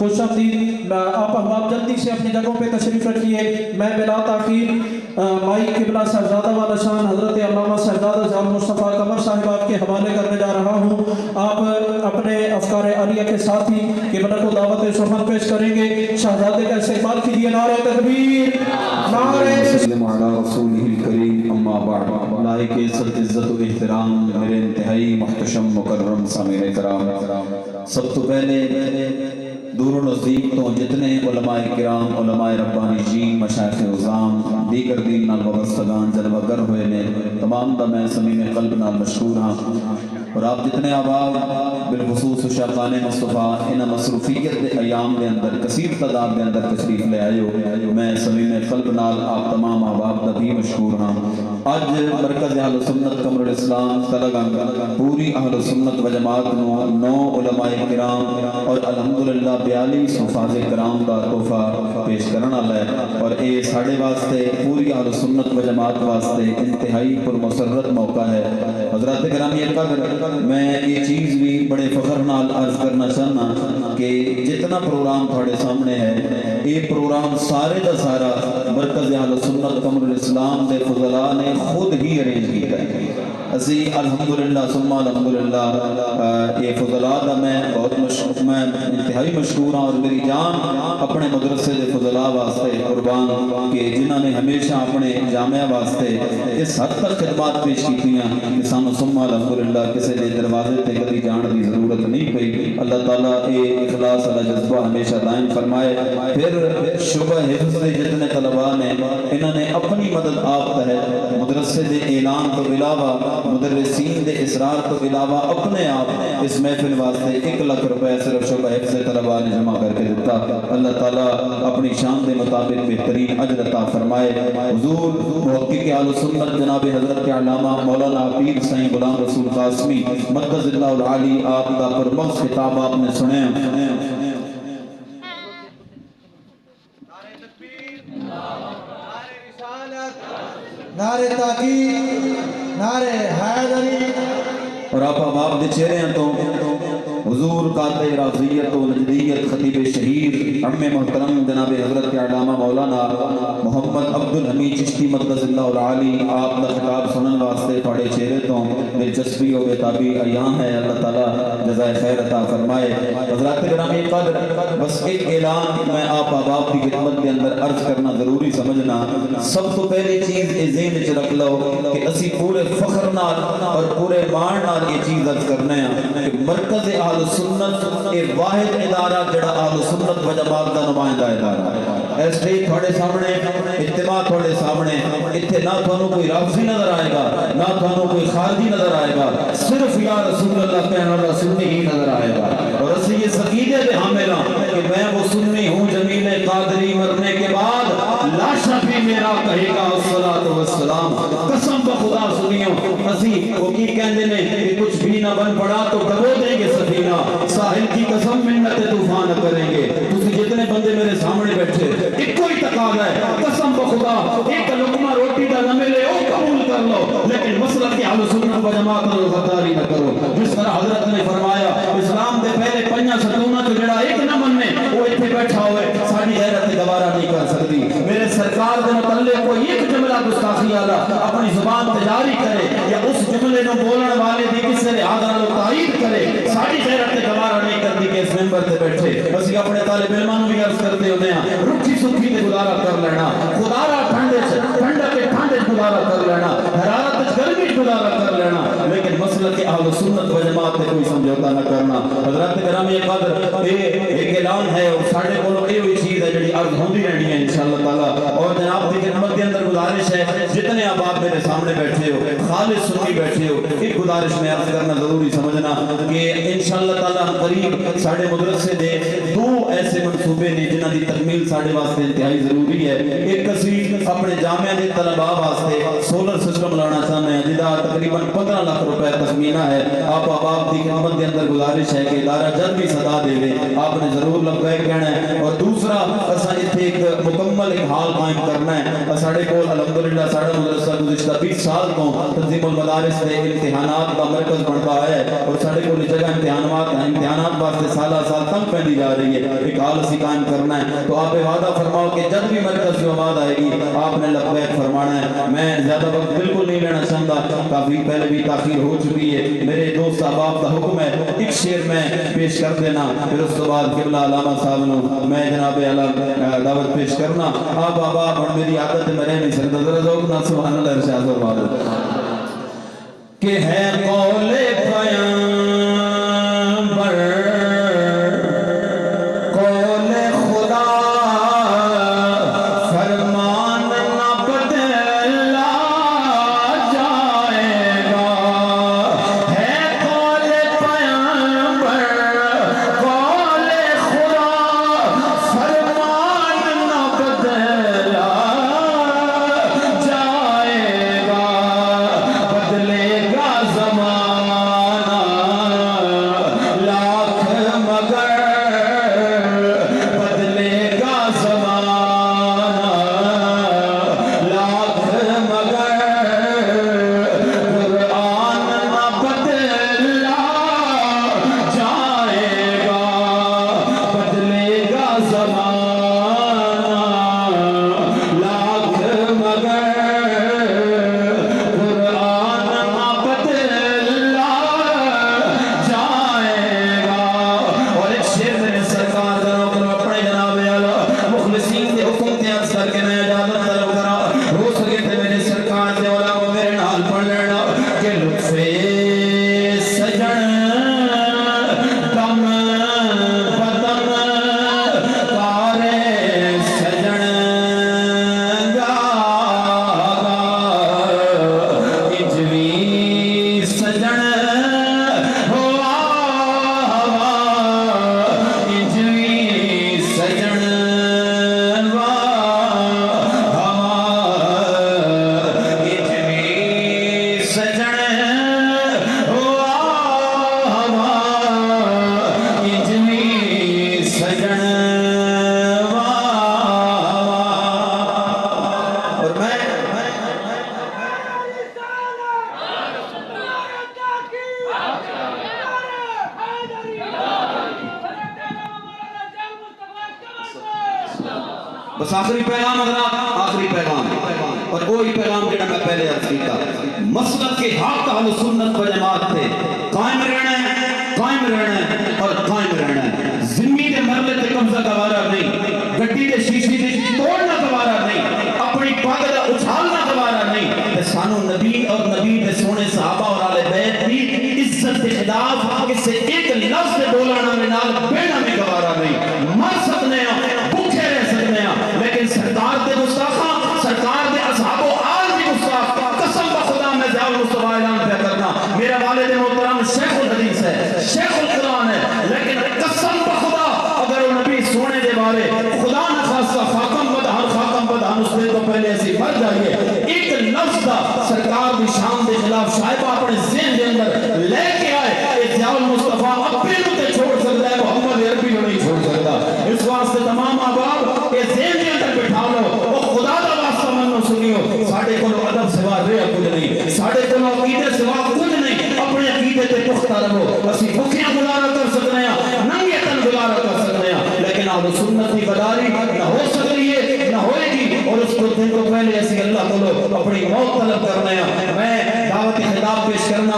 खुश आमदीद। आप अहबाब जल्दी से अपनी जगहों पे तशरीफ़ रखिए। मैं बिला ताखीर माई किबला साहबजादा वाला शान हज़रत अल्लामा साहबजादा जाल मुस्तफ़ा कमर साहिब आपके हवाले करने जा रहा हूँ। आप अपने अफ़कार आलिया के साथ ही किबला को दावत सुफ़न पेश करेंगे। शहजादे का इस्तेमाल कीजिए। नारे तकबीर, नारे अम्मा बाद। लाइक इज़्ज़त व एहतराम मेरे इंतहाई मुहतशम मुकर्रम सामीन कराम, सब तो पहले दूर नज़दीक तो जितने उलमाए किराम, उलमाए रब्बानीजीन, मशाइख़ उज़ाम, दीगर दीन नाल वाबस्तगान जलवागर हुए ने तमाम दा मैं समीम क़ल्ब नाल मशकूर हाँ। और आप जितने आबाद बिलखुसूस शाक़ाने मुस्तफ़ा इन मसरूफियत के अयाम के अंदर कसीर तादाद के अंदर तशरीफ़ ले आए हो, मैं समीम क़ल्ब नाल आप तमाम आबाद दा भी मशकूर हाँ। आज मरकज़ अहल सुन्नत कमरुल इस्लाम तलगंग पूरी अहल सुन्नत व जमात नो 9 उलमाए किराम और अल्हम्दुलिल्लाह 42 हुफ़ाज़ किराम का तोहफा पेश करने वाला है। और ये साढ़े वास्ते पूरी अहल सुन्नत व जमात वास्ते इंतहाई पुरमसरत मौका है। हज़रात गिरामी अक़दर, मैं ये चीज़ भी बड़े फ़ख्र नाल अर्ज़ करना चाहना कि जितना प्रोग्राम थोड़े सामने है, ये प्रोग्राम सारे का सारा मरकज़ अहल सुन्नत कमरुल इस्लाम के फज़ला ने खुद ही अरेंज किया है। असी अल्हम्दुलिल्लाह सुम्मा अल्हम्दुलिल्लाह ये फज़ला दा मैं बहुत मैं इंतहाई मशहूर हाँ। और मेरी जान अपने मदरसे के फज़ला वास्ते कुर्बान कि जिन्होंने हमेशा अपने जामिया वास्ते इस हद तक खिदमत पेश की कि सानू सुम्मा अल्हम्दुलिल्लाह किसी के दरवाजे ते कभी जाने की ज़रूरत नहीं पई। अल्लाह ताला ये इखलास वाला जज्बा हमेशा दायम फरमाए। फिर शुबह हिफ्ज़ के जितने तलबा ने इन्होंने अपनी मदद आप तहत मदरसे के ऐलान तो इलावा मुदर्रिसीन दे इसरार तो इलावा अपने आप इस महफिल वास्ते 1 लाख रुपए सिर्फ शुबह हिफ्ज़ तलबा ने जमा करके दिता। अल्लाह ताला अपनी शान के मुताबिक बेहतरीन अजर अता फरमाए। हुजूर मुहक्किक अहल सुन्नत जनाब हज़रत अल्लामा मौलाना पीर साईं गुलाम रसूल कासमी मक़दसिल्लाहुल आली आप दा परमख्स खिताब आपने सुने। नारे ताकीद, नारे हैदरी। और आप अहबाब दे चेहरे तो हुजूर काते राज़ियत व नजदियत खतीब शहीद अम्मे मोहतरम जनाब हज़रत अल्लामा मौलाना मोहम्मद अब्दुल हमीद चिश्ती मक़दसिल्लाहुल आली आप दा खिताब सुनने वास्ते थोड़े चेहरे तो दिलचस्पी और बेताबी अयां है। अल्लाह ताला जज़ाए खैर अता फरमाए। हज़रात गिरामी क़द्र, बस एक ऐलान मैं आप अहबाब की खिदमत के अंदर अर्ज करना ज़रूरी समझना। सब तो पहली चीज़ ये ज़हन च रख लो कि असी पूरे फ़ख्र नाल और पूरे मान नाल ये चीज़ अर्ज करने हैं कि मरकज़ अहल सुन्नत ए वाहिद इदारा जड़ा अहल सुन्नत व जमात दा नुमाइंदा इदारा है। इस स्टेज थोड़े सामने इज्तिमा थोड़े सामने इत्थे ना थानू कोई राफ़ज़ी नजर आएगा, ना थानू कोई खारजी नजर आएगा, सिर्फ या रसूल अल्लाह कहने वाला सुन्नी ही नजर आएगा। और असी ये अक़ीदे दे हामिल हां कि मैं वो सुन्नी हूं जमील क़ादरी मरने के बाद लाशा भी मेरा कहेगा अस्सलातु वस्सलाम। कसम खुदा सुनियो, असी वो की कहंदे ने कि कुछ भी ना बन पड़ा तो डबो देंगे सफीना, साहिल की कसम मिन्नत तूफान करेंगे। तुसी जितने बंदे मेरे सामने बैठे इको ही तकाज़ा है, कसम खुदा एक लुकमा रोटी दा न मिले ओ कबूल कर लो, लेकिन मसलक के अहल सुन्नत व जमात नाल गद्दारी न करो। जिस तरह हजरत ने फरमाया इस्लाम दे पहले 5 सतूना तो जड़ा एक न मन्ने वो इत्थे बैठा होए साडी गैरत गवारा नहीं कर सकती। मेरे सरकार दे मुतल्लिक़ कोई एक जुमला गुस्ताखी वाला अपनी जुबान ते जारी करे या उस जुमले नु बोलने वाले दी किसी लिहाज नाल तारीफ करे, साडी गैरत गवारा नहीं करती कि इस मेंबर ते बैठे असि अपने तालिब इल्मां नु भी अर्ज करते होंदे हां रुखी सुखी ते गुजारा कर लेना, खुदारा ठंडे के ठंडे गुजारा कर लेना, हरारत च गर्मी च गुजारा कर लेना, लेकिन मसलक के अहल सुन्नत व जमात से कोई समझौता न करना। हज़रत गिरामी क़द्र ये एक ऐलान है और साडे कोलों ये हुई चीज़ है जिहड़ी अर्ज होंदी रहनी है इंशाअल्लाह ताला। और जनाब की खिदमत के अंदर गुजारिश है जितने आबाद मेरे सामने बैठे हो खालिस सुन्नी बैठे हो, एक गुजारिश में अर्ज करना जरूरी समझना कि इंशाअल्लाह ताला करीब साडे मदरसे दे 2 ऐसे मंसूबे ने जिन्हां दी तकमील साडे वास्ते इंतहाई जरूरी है। एक असी अपने जामिया दे तलबा वास्ते सोलर सिस्टम लाना चाहते हैं जिहदा तकरीबन 15 लाख रुपए तखमीना है। आप आबाद की खिदमत के अंदर गुजारिश है कि इदारा जल्द भी सदा देवे आपने जरूर लब्बैक कहना है। और दूसरा असा इत्थे एक मुकम्मल حال قائم کرنا ہے. ساڑھے کو الحمدللہ ساڑھا مدرسہ گزشتہ 20 سال کو تنظیم المدارس دے امتحانات کا مرکز بنتا ہے اور ساڑھے کو جگہ امتحانات واسطے سالہ سال تنگ پہنی جا رہی ہے. ایک حال اسی قائم کرنا ہے. تو آپ وعدہ فرماؤ کہ جب بھی مرکز کی آواز آئے گی آپ نے لبیک فرمانا ہے. میں زیادہ وقت بالکل نہیں لینا چاہتا, کافی پہلے بھی تاخیر ہو چکی ہے. میرے دوست احباب کا حکم ہے ایک شعر میں پیش کر دینا, پھر اس کے بعد قبلہ علامہ صاحب نو میں جناب اعلیٰ دعوت پیش کرنا. آپ احباب اور میری عادت میں رہ نہیں سکتا, ذرا ذوق نہ سبحان اللہ ارشاد فرماؤ کہ ہے قول پیغمبر قول خدا فرمان نہ بدلا جائے گا. ہے قول پیغمبر قول خدا فرمان نہ بدلا جائے گا. بدلے گا زمانہ لاکھ مگر بدلے گا زمانہ لاکھ مگر قرآن نہ بدلا جائے گا. بدلے گا زمانہ لاکھ مگر قرآن نہ بدلا جائے گا. اور ایک شعر میرے سرکار کرو کرو اپنے جناب اعلیٰ مخلصین کے حکم کے عرض کر کے میں اجازت طلب کرا. ہو سکے تھے میرے سرکار کے علماء میرے نال پڑھ لینا کہ لطف سجن دم بدن کارے سجن گاگا اجوی سجن ہوا ہوا اجوی سجن ہوا ہوا اجوی سجن ہوا ہوا اجوی سجن ہوا اور میں بس آخری پیغام حضرات, آخری پیغام اور وہی پیغام جڑا میں پہلے عرض کیتا. مسلک کے حق اہل سنت و جماعت تھے قائم رہنا ہے, قائم رہنا ہے اور قائم رہنا ہے. ذمہ دے مرلے تے قبضہ گوارا نہیں, گڈی دے شیشے تے توڑنا گوارا نہیں, اپنی پگ دا اچھالنا گوارا نہیں. تے سانو نبی اور نبی دے سونے صحابہ اور آل بیت دی عزت کے خلاف کسے ایک لفظ دے بولانا میں نال بینا میں گوارا نہیں. مر سکنے ہیں, بھوکے رہ سکنے ہیں, لیکن سرکار دے گستاخاں, سرکار دے اصحاب و آل دی گستاخ قسم بخدا میں ضیاء المصطفیٰ اعلان پہ کرنا. میرا والد محترم شیخ الحدیث ہے, شیخ القرآن ہے, لیکن قسم بخدا اگر وہ نبی سونے دے بارے خدا نہ خاصہ خاکم بدہن اس دن تو پہلے ایسی مر جائیے ایک لفظ دا سرکار دی شان دے خلاف شائبہ اپنے ذہن دے اندر لے کے آئے, اے ضیاء المصطفیٰ اپنے تے چھوڑ سکتا ہے, محمد عربی نہیں چھوڑ سکتا. اس واسطے تمام احباب یہ ذہن دے اندر بٹھا لو, وہ خدا دا واسطہ منو سنیو. ساڑھے کو ادب سوا رہا کچھ نہیں, ساڑھے کو عقیدے سوا کچھ نہیں. اپنے عقیدے تے پختہ رہو. اسی بھوکیاں گزارا کر سکتے ہیں, ننگے تن گزارا کر سکتے ہیں, لیکن اہل سنت کی بداری نہ ہو سکتی ہے نہ ہوئے گی. اور اس کو دن کو پہلے ایسی اللہ کو اپنی موت طلب کرنا ہے. میں دعوت خطاب پیش کرنا